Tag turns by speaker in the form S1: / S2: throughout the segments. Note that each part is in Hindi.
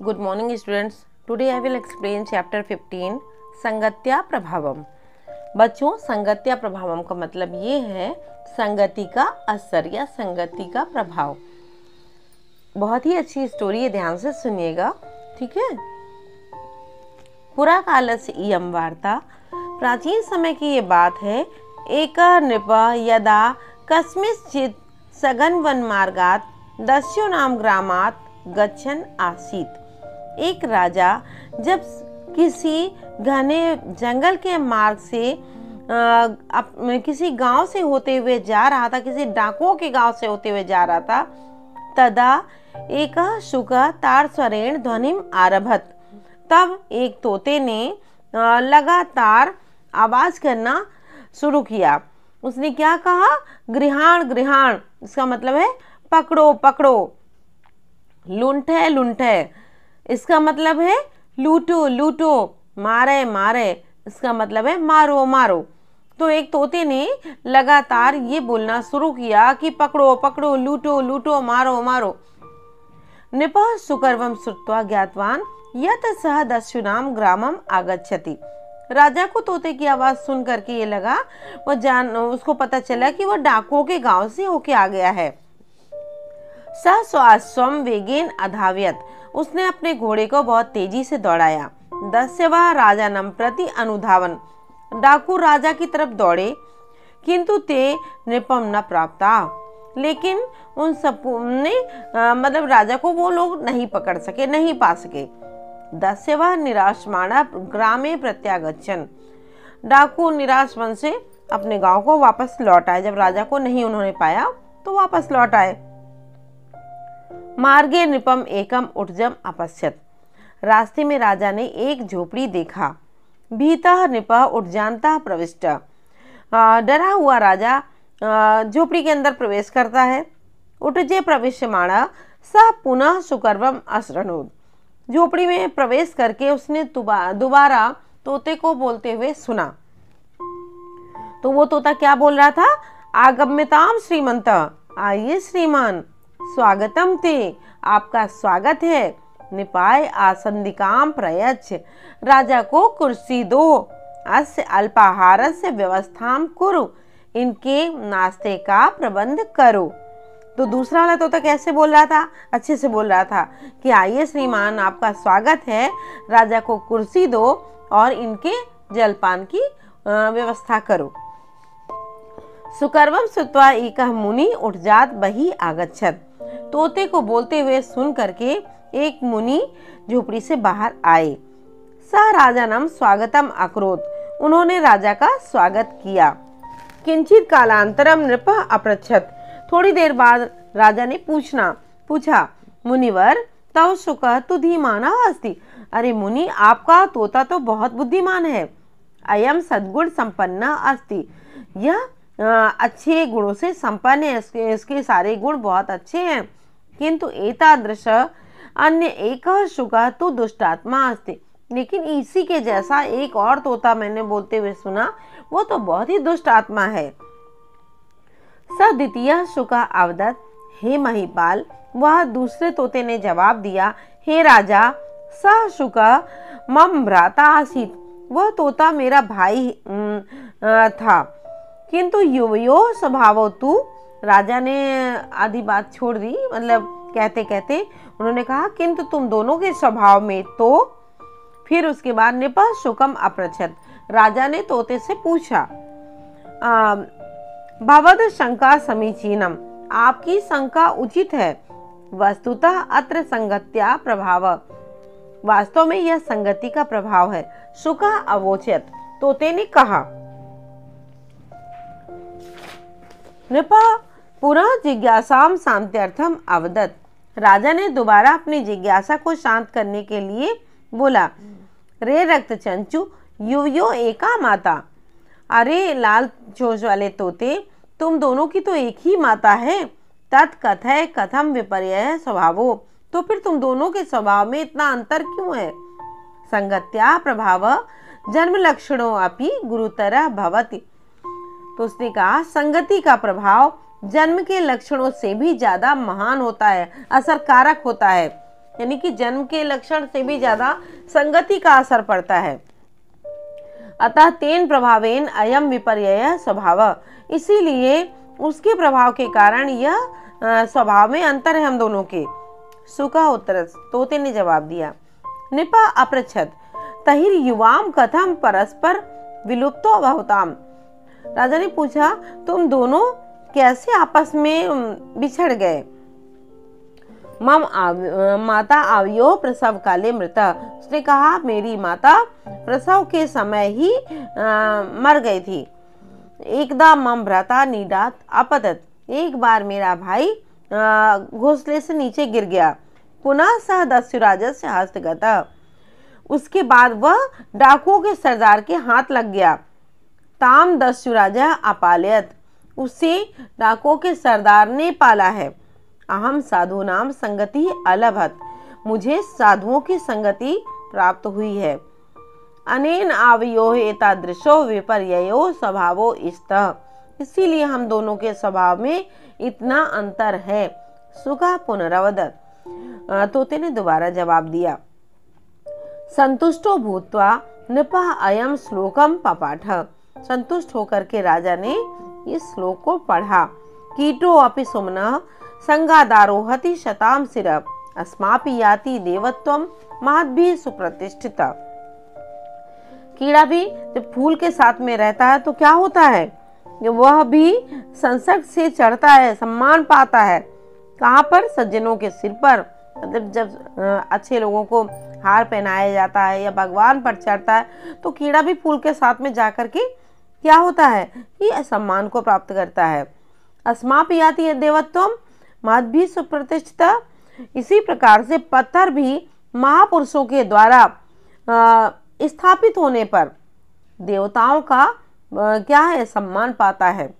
S1: Good morning students. Today I will explain chapter 15 संगत्या प्रभावम। बच्चों, संगत्या प्रभावम का मतलब ये है संगति का असर या संगति का प्रभाव। बहुत ही अच्छी स्टोरी है, ध्यान से सुनिएगा, ठीक है। पुरा कालस्य इयं वार्ता, प्राचीन समय की ये बात है। एक नृप यदा कस्मिंश्चित् सघन मार्गात् दस्यो नाम ग्रामात् गच्छन् आसीत्। एक राजा जब किसी घने जंगल के मार्ग से किसी गांव से होते हुए जा रहा था, किसी डाकुओं के गांव से होते हुए जा रहा था, तदा एक शुक तार स्वरेण ध्वनिम आरभत। तब एक तोते ने लगातार आवाज करना शुरू किया। उसने क्या कहा? गृहाण गृहाण, इसका मतलब है पकड़ो पकड़ो। लुंठे लुंठे, इसका मतलब है लूटो लूटो। मारे मारे, इसका मतलब है मारो मारो। तो एक तोते ने लगातार ये बोलना शुरू किया कि पकड़ो पकड़ो, लूटो लूटो, मारो मारो। नृपः सुकर्वं श्रुत्वा ज्ञातवान यत् सः दस्यूनां ग्रामम् आगच्छति। राजा को तोते की आवाज सुन करके ये लगा, उसको पता चला कि वह डाकुओं के गांव से होके आ गया है। स स्वाश्वम वेगेन अधाव्यत, उसने अपने घोड़े को बहुत तेजी से दौड़ाया। दस्यवा राजानम प्रति अनुधावन, डाकू राजा की तरफ दौड़े। किंतु ते नृपम न प्राप्ता, लेकिन उन सब ने मतलब राजा को वो लोग नहीं पकड़ सके, नहीं पा सके। दस्यवा निराशमाणा ग्रामे प्रत्यागच्छन्, डाकू निराश मन से अपने गांव को वापस लौट आए। जब राजा को नहीं उन्होंने पाया तो वापस लौट आए। मार्गे नृपम एकम उठजम अपश्यत, रास्ते में राजा ने एक झोपड़ी देखा। भीतः नृपः उठजानता प्रविष्ट, डरा हुआ राजा झोपड़ी के अंदर प्रवेश करता है। उठजे प्रविश्यमाणा स पुनः सुकर्वम अशृणुत, झोपड़ी में प्रवेश करके उसने दोबारा तोते को बोलते हुए सुना। तो वो तोता क्या बोल रहा था? आगम्यताम श्रीमंत, आइए श्रीमान, स्वागतम ते, आपका स्वागत है। निपाय आसंदिकाम प्रयच्छ, राजा को कुर्सी दो। अस्य अल्पाहारस्य व्यवस्थाम कुरु, इनके नाश्ते का प्रबंध करो। तो दूसरा वाला तोता कैसे बोल रहा था? अच्छे से बोल रहा था कि आइए श्रीमान, आपका स्वागत है, राजा को कुर्सी दो और इनके जलपान की व्यवस्था करो। सुकर्वम श्रुत्वा एकः मुनि उठजात बहि आगच्छत, तोते को बोलते हुए सुन करके एक मुनि झोपड़ी से बाहर आए। स राजानम स्वागतम अकरोत, उन्होंने राजा का स्वागत किया। किंचित कालांतरम नृपः अपृच्छत, थोड़ी देर बाद राजा ने पूछा, मुनिवर तव शुकः तु धीमानः अस्ति। अरे मुनि, आपका तोता तो बहुत बुद्धिमान है। अयम सद्गुण संपन्न अस्ति, यह अच्छे गुणों से संपन्न है, इसके सारे गुण बहुत अच्छे हैं। किंतु एतादृश अन्य एक शुकः तु दुष्टात्मा अस्ति, लेकिन इसी के जैसा एक और तोता मैंने बोलते हुए सुना, वो तो बहुत ही दुष्ट आत्मा है। स द्वितीय शुकः अवदत्, हे महिपाल, वह दूसरे तोते ने जवाब दिया, हे राजा, स शुकः मम भ्राता आसीत्, वह तोता मेरा भाई था। किंतु युवयो स्वभावो तु, राजा ने आधी बात छोड़ दी, मतलब कहते कहते उन्होंने कहा किंतु तुम दोनों के स्वभाव में तो। फिर उसके बाद नृपः शुकम अपृच्छत, राजा ने तोते से पूछा, भवद शंका समीचीनम, आपकी शंका उचित है। वस्तुतः अत्र संगत्या प्रभाव, वास्तव में यह संगति का प्रभाव है। शुकः अवोचत, तोते ने कहा। नृपः पुनः जिज्ञासाम शांत्यर्थम अवदत्, राजा ने दोबारा अपनी जिज्ञासा को शांत करने के लिए बोला, रे रक्त चंचु युवयो एका माता, अरे लाल चोंच वाले तोते, तुम दोनों की तो एक ही माता है। तत्कथय कथम विपर्यय स्वभावो, तो फिर तुम दोनों के स्वभाव में इतना अंतर क्यों है? संगत्या प्रभाव जन्म लक्षणों अपि गुरुतरः भवति, तो उसने कहा संगति का प्रभाव जन्म के लक्षणों से भी ज्यादा महान होता है, असरकारक होता है। यानी कि जन्म के लक्षण से भी ज्यादा संगति का असर पड़ता है। अतः तेन प्रभावेन अयम विपर्यय स्वभाव, इसीलिए उसके प्रभाव के कारण यह स्वभाव में अंतर है हम दोनों के। सुका उत्तर, तोते ने जवाब दिया। निपा अपृच्छत तहिर युवाम कथम परस्पर विलुप्तो भवताम, राजा ने पूछा तुम दोनों कैसे आपस में बिछड़ गए। माता आव्यो प्रसव काले मृता, उसने कहा मेरी माता प्रसव के समय ही मर गई थी। एकदा मम भ्राता नीडात अपतत, एक बार मेरा भाई घोंसले से नीचे गिर गया। पुनः सह दस्युराजस्य हस्तगतः, उसके बाद वह डाकुओं के सरदार के हाथ लग गया। ताम दस्युराजा अपालयत, उसे डाकुओं के सरदार ने पाला है। अहम साधु नाम संगति अलभत, मुझे साधुओं की संगति प्राप्त हुई है। अनेन आवयो एतादृशो विपर्ययो स्वभावो इस्तः, इसीलिए हम दोनों के स्वभाव में इतना अंतर है। सुगा पुनरावदत, तोते ने दोबारा जवाब दिया। संतुष्टो भूत्वा नृपः अयम श्लोकम पपाठ, संतुष्ट होकर के राजा ने इस श्लोक को पढ़ा। कीटो अपि सुमनः संगादारोहति शताम सिर, अस्मापि याति देवत्वम महद्भिः सुप्रतिष्ठिता। कीड़ा भी जब फूल के साथ में रहता है तो क्या होता है, वह भी संसर्ग से चढ़ता है, सम्मान पाता है। कहाँ पर? सज्जनों के सिर पर। मतलब जब अच्छे लोगों को हार पहनाया जाता है या भगवान पर चढ़ता है तो कीड़ा भी फूल के साथ में जाकर के क्या होता है कि सम्मान को प्राप्त करता है। अस्मापि याति देवत्वम महद्भिः सुप्रतिष्ठिता, इसी प्रकार से पत्थर भी महापुरुषों के द्वारा स्थापित होने पर देवताओं का क्या है, सम्मान पाता है।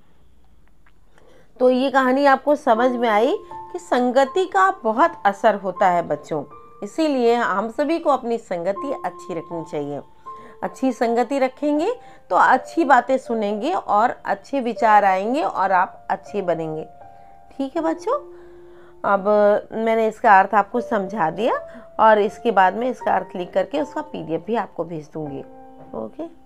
S1: तो ये कहानी आपको समझ में आई कि संगति का बहुत असर होता है बच्चों, इसीलिए हम सभी को अपनी संगति अच्छी रखनी चाहिए। अच्छी संगति रखेंगे तो अच्छी बातें सुनेंगे और अच्छे विचार आएंगे और आप अच्छे बनेंगे। ठीक है बच्चों, अब मैंने इसका अर्थ आपको समझा दिया और इसके बाद में इसका अर्थ लिख करके उसका PDF भी आपको भेज दूंगी। ओके।